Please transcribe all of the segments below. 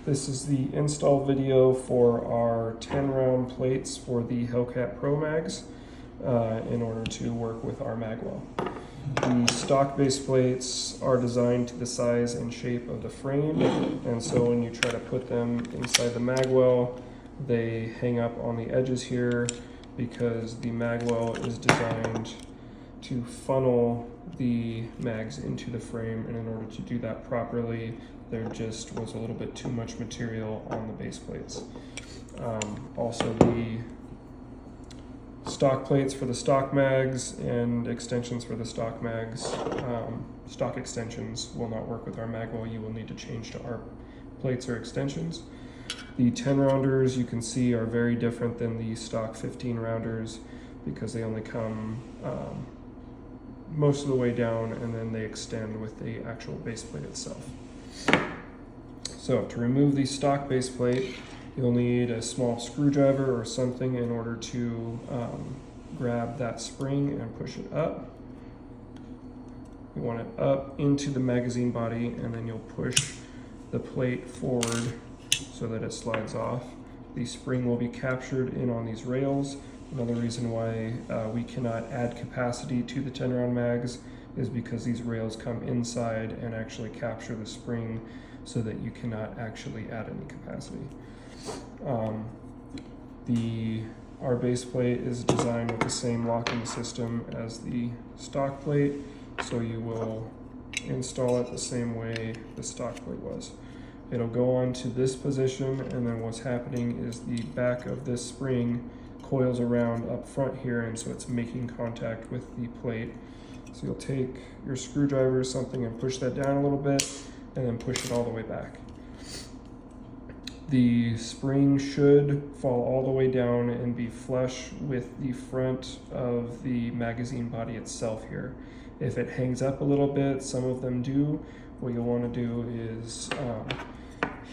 This is the install video for our 10-round plates for the Hellcat Pro mags in order to work with our magwell. The stock base plates are designed to the size and shape of the frame, and so when you try to put them inside the magwell, they hang up on the edges here because the magwell is designed to funnel the mags into the frame, and in order to do that properly, there just was a little bit too much material on the base plates. Also, the stock plates for the stock mags and extensions for the stock mags, stock extensions will not work with our magwell. You will need to change to ARP plates or extensions. The 10 rounders you can see are very different than the stock 15 rounders because they only come most of the way down and then they extend with the actual base plate itself. So to remove the stock base plate, you'll need a small screwdriver or something in order to grab that spring and push it up. You want it up into the magazine body, and then you'll push the plate forward so that it slides off. The spring will be captured in on these rails. Another reason why we cannot add capacity to the 10-round mags is because these rails come inside and actually capture the spring so that you cannot actually add any capacity. Our base plate is designed with the same locking system as the stock plate, so you will install it the same way the stock plate was. It'll go on to this position, and then what's happening is the back of this spring coils around up front here, and so it's making contact with the plate. So you'll take your screwdriver or something and push that down a little bit, and then push it all the way back. The spring should fall all the way down and be flush with the front of the magazine body itself here. If it hangs up a little bit, some of them do, what you'll want to do is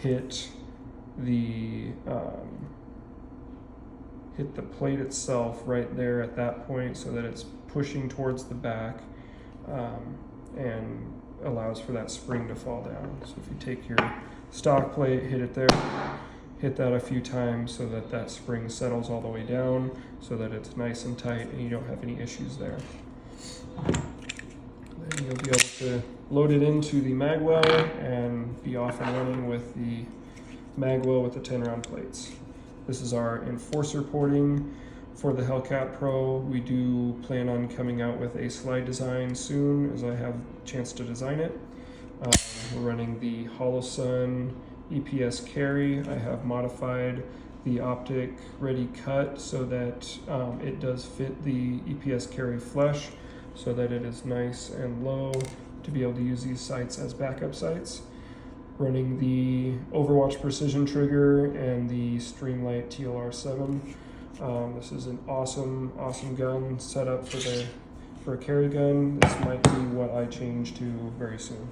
hit the plate itself right there at that point so that it's pushing towards the back and allows for that spring to fall down. So if you take your stock plate, hit it there, hit that a few times so that that spring settles all the way down so that it's nice and tight and you don't have any issues there. Then you'll be able to load it into the magwell and be off and running with the magwell with the 10-round plates. This is our enforcer porting for the Hellcat Pro. We do plan on coming out with a slide design soon as I have a chance to design it. We're running the Hollow Sun EPS carry. I have modified the optic ready cut so that it does fit the EPS carry flush so that it is nice and low to be able to use these sights as backup sights. Running the Overwatch precision trigger and the Streamlight TLR7. This is an awesome gun set up for a carry gun. This might be what I change to very soon.